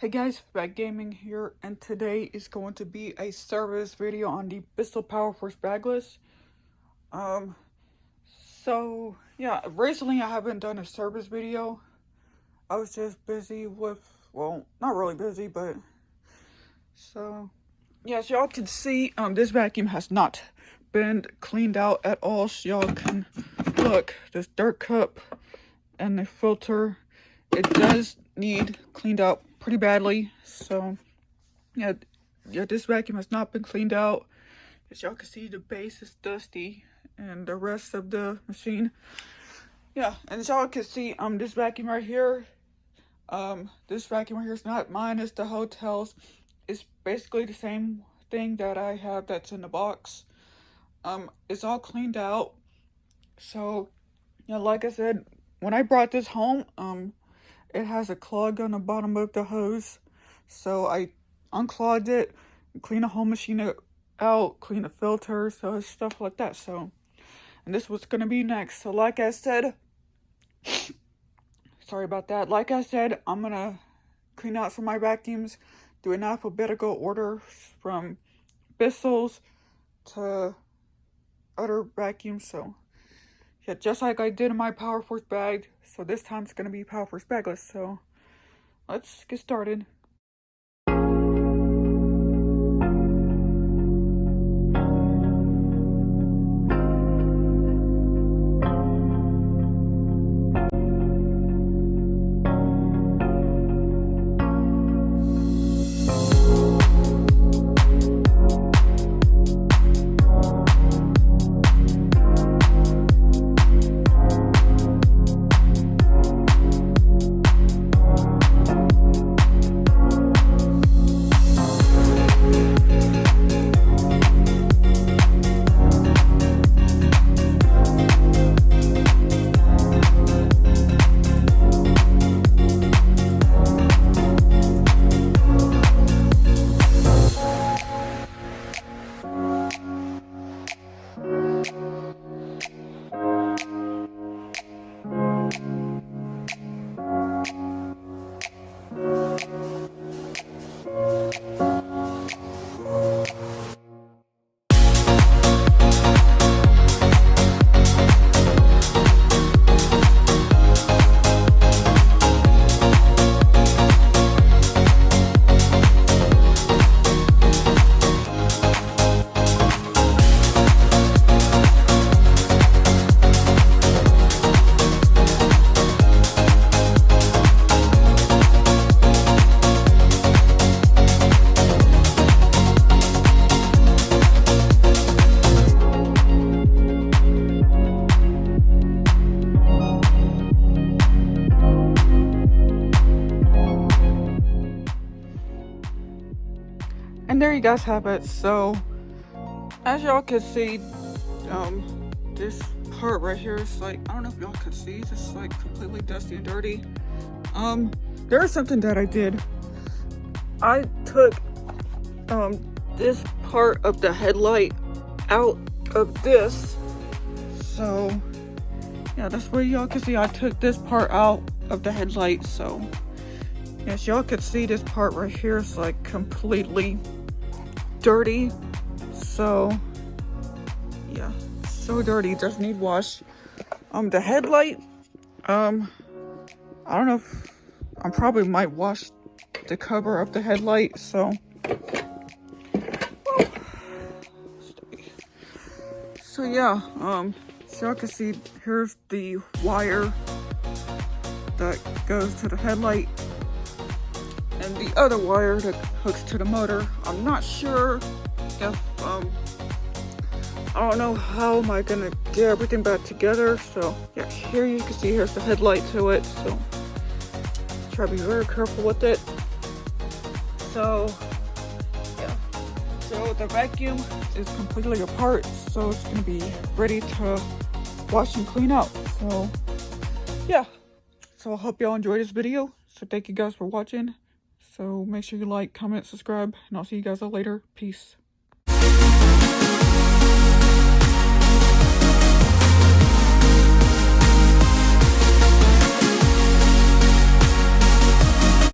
Hey guys, Back Gaming here, and today is going to be a service video on the Bissell powerforce bagless. Yeah, recently I haven't done a service video. I was just busy with, well, not really busy, but as y'all can see, this vacuum has not been cleaned out at all. So y'all can look, this dirt cup and the filter, it does need cleaned out pretty badly. So yeah, this vacuum has not been cleaned out. As y'all can see, the base is dusty and the rest of the machine. Yeah, and as y'all can see, this vacuum right here, is not mine, it's the hotel's. It's basically the same thing that I have that's in the box. It's all cleaned out. So yeah, like I said, when I brought this home, it has a clog on the bottom of the hose. So I unclogged it, clean the whole machine out, clean the filter, so stuff like that. So, and this was gonna be next. So like I said, sorry about that. Like I said, I'm gonna clean out some of my vacuums, do an alphabetical order from Bissell's to other vacuums. So yeah, just like I did in my powerforce bag. So this time it's gonna be powerforce bagless. So let's get started. And there you guys have it. So as y'all can see, this part right here is like, I don't know if y'all can see, it's like completely dusty and dirty. There is something that I did. I took this part of the headlight out of this. So yeah, that's where y'all can see I took this part out of the headlight. So as y'all can see, this part right here is like completely dirty. So yeah, so dirty, it does need wash. The headlight, I don't know if I probably might wash the cover of the headlight. So yeah, so y'all can see here's the wire that goes to the headlight and the other wire that hooks to the motor. I'm not sure if I don't know how am I gonna get everything back together. So yeah, here you can see here's the headlight to it. So try to be very careful with it. So yeah, so the vacuum is completely apart, so it's gonna be ready to wash and clean out. So yeah, so I hope y'all enjoyed this video. So thank you guys for watching. So make sure you like, comment, subscribe, and I'll see you guys all later. Peace.